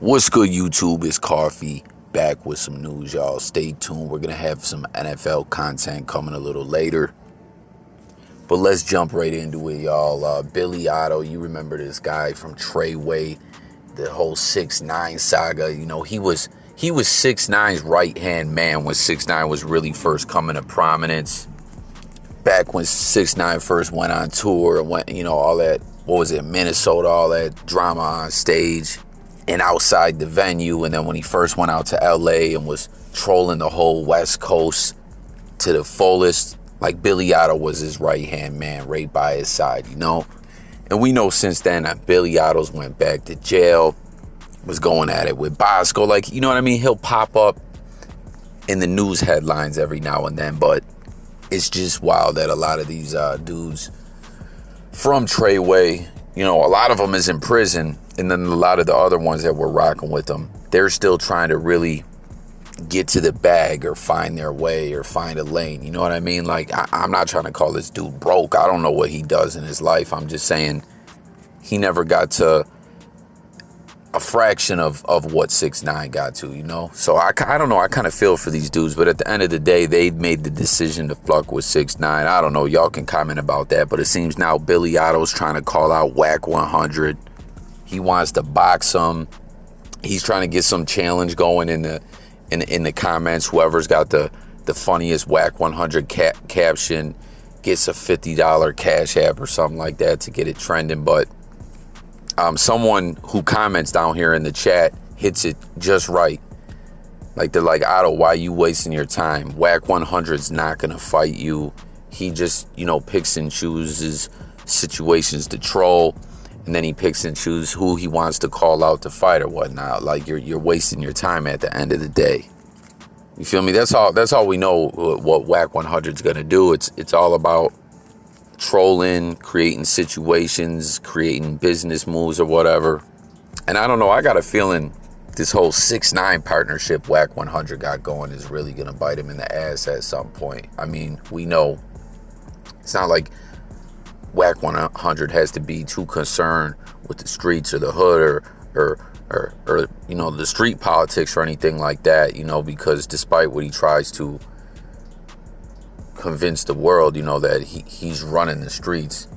What's good, YouTube? It's Coffee back with some news, y'all. Stay tuned. We're going to have some NFL content coming a little later. But let's jump right into it, y'all. Billy Otto, you remember this guy from Treyway, the whole 6ix9ine saga. You know, he was 6ix9ine's right-hand man when 6ix9ine was really first coming to prominence. Back when 6ix9ine first went on tour and went, all that, what was it, Minnesota, all that drama on stage and outside the venue. And then when he first went out to LA and was trolling the whole West Coast to the fullest, like Billy Otto was his right-hand man right by his side, And we know since then that Billy Otto's went back to jail, was going at it with Bosco. Like, you know what I mean? He'll pop up in the news headlines every now and then, but it's just wild that a lot of these dudes from Treyway, a lot of them is in prison, and then a lot of the other ones that were rocking with them, they're still trying to really get to the bag or find their way or find a lane. You know what I mean? Like, I'm not trying to call this dude broke. I don't know what he does in his life. I'm just saying he never got to a fraction of what 6ix9ine got to, So I don't know. I kind of feel for these dudes, but at the end of the day, they made the decision to fuck with 6ix9ine. I don't know. Y'all can comment about that, but it seems now Billy Otto's trying to call out WACK100. He wants to box him. He's trying to get some challenge going in the comments. Whoever's got the funniest WACK100 caption gets a $50 cash app or something like that to get it trending. But someone who comments down here in the chat hits it just right. Like, they're like, Otto, why you wasting your time? WACK100's not gonna fight you. He just, picks and chooses situations to troll, and then he picks and chooses who he wants to call out to fight or whatnot. Like, you're wasting your time at the end of the day. You feel me? That's all we know what WACK100's gonna do. It's all about trolling, creating situations, creating business moves or whatever. And I don't know, I got a feeling this whole 6ix9ine partnership WACK100 got going is really gonna bite him in the ass at some point. I mean, we know it's not like WACK100 has to be too concerned with the streets or the hood or the street politics or anything like that, because despite what he tries to convince the world, that he's running the streets,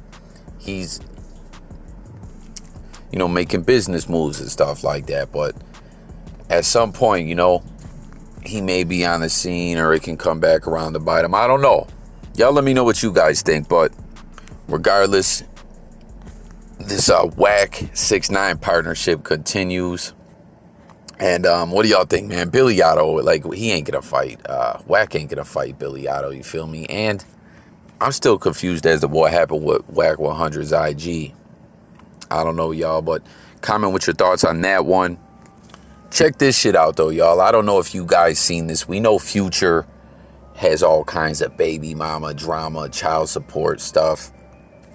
he's making business moves and stuff like that. But at some point, he may be on the scene, or it can come back around to bite him. I don't know. Y'all let me know what you guys think. But regardless, this WACK 6ix9ine partnership continues. And what do y'all think, man? Billy Otto, like, he ain't gonna fight. WACK ain't gonna fight Billy Otto, you feel me? And I'm still confused as to what happened with WACK100's IG. I don't know, y'all, but comment with your thoughts on that one. Check this shit out, though, y'all. I don't know if you guys seen this. We know Future has all kinds of baby mama drama, child support stuff.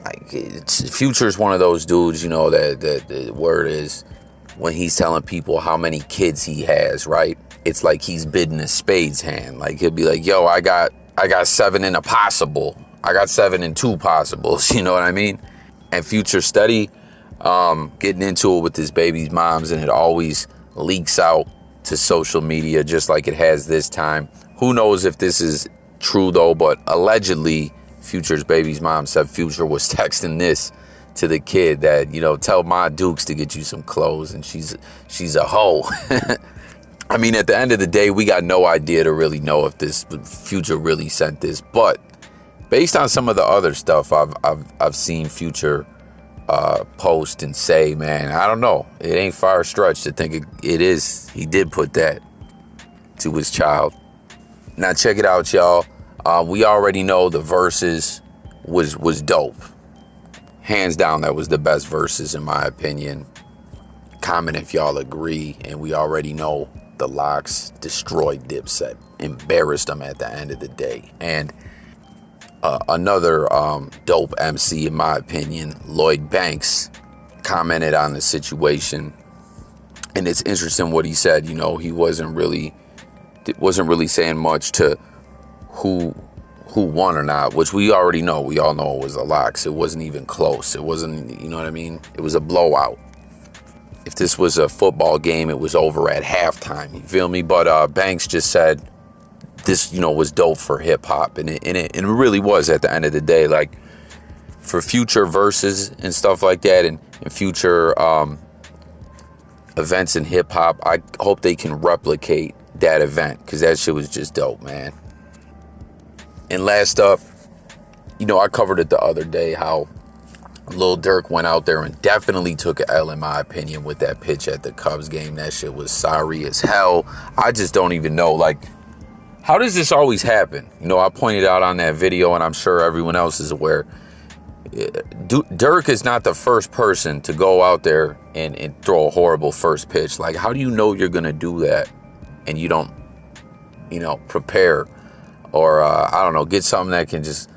Like, Future's one of those dudes, that the word is, when he's telling people how many kids he has, right? It's like he's bidding a spades hand. Like, he'll be like, yo, I got 7 in a possible. I got 7 in 2 possibles. You know what I mean? And Future steady getting into it with his baby's moms, and it always leaks out to social media just like it has this time. Who knows if this is true, though, but allegedly Future's baby's mom said Future was texting this to the kid that, tell my Dukes to get you some clothes, and she's a hoe. I mean, at the end of the day, we got no idea to really know if this Future really sent this, but based on some of the other stuff I've seen Future post and say, man, I don't know, it ain't far stretch to think it is. He did put that to his child. Now check it out, y'all. We already know the verses was dope. Hands down, that was the best verses in my opinion. Comment if y'all agree. And we already know the Locks destroyed Dipset, embarrassed them at the end of the day. And another dope MC in my opinion, Lloyd Banks, commented on the situation. And it's interesting what he said. He wasn't really saying much to who won or not, which we already know. We all know it was the Locks. It wasn't even close. It wasn't, you know what I mean? It was a blowout. if this was a football game, it was over at halftime. You feel me? But Banks just said this, was dope for hip hop, and it really was at the end of the day. Like, for future verses and stuff like that, and future events in hip hop, I hope they can replicate that event, because that shit was just dope, man. And last up, I covered it the other day how Lil Durk went out there and definitely took an L, in my opinion, with that pitch at the Cubs game. That shit was sorry as hell. I just don't even know, like, how does this always happen? I pointed out on that video, and I'm sure everyone else is aware, Durk is not the first person to go out there and throw a horrible first pitch. Like, how do you know you're going to do that and you don't, prepare or, I don't know, get something that can just,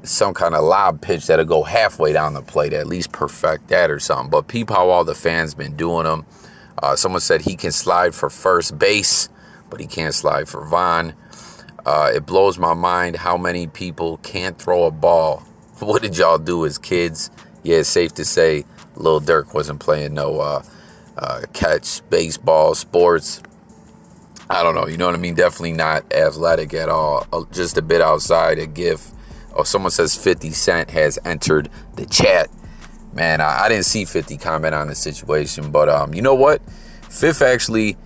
some kind of lob pitch that'll go halfway down the plate, at least perfect that or something. But peep how all the fans been doing them. Someone said he can slide for first base, but he can't slide for Vaughn. It blows my mind how many people can't throw a ball. What did y'all do as kids? Yeah, it's safe to say Lil Durk wasn't playing no catch, baseball, sports. I don't know, you know what I mean? Definitely not athletic at all. Just a bit outside, a gif. Oh, someone says 50 Cent has entered the chat. Man, I didn't see 50 comment on the situation, but you know what? Fifth actually,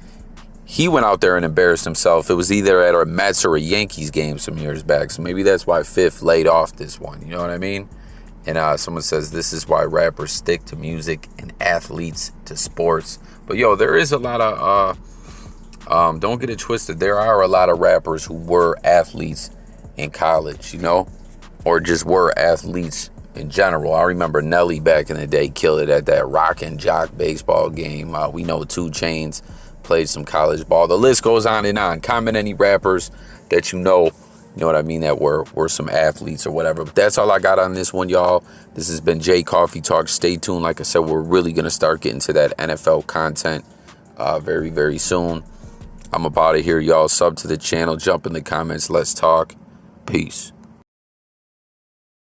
he went out there and embarrassed himself. It was either at a Mets or a Yankees game some years back, so maybe that's why Fifth laid off this one, you know what I mean? And someone says this is why rappers stick to music and athletes to sports. But yo, there is a lot of, don't get it twisted, there are a lot of rappers who were athletes in college, or just were athletes in general. I remember Nelly back in the day killed it at that Rock and Jock baseball game. We know 2 Chainz played some college ball. The list goes on and on. Comment any rappers that you know what I mean, that were some athletes or whatever. But that's all I got on this one, y'all. This has been J Coffee Talk. Stay tuned. Like I said, we're really going to start getting to that NFL content very, very soon. I'm about to hear y'all. Sub to the channel. Jump in the comments. Let's talk. Peace.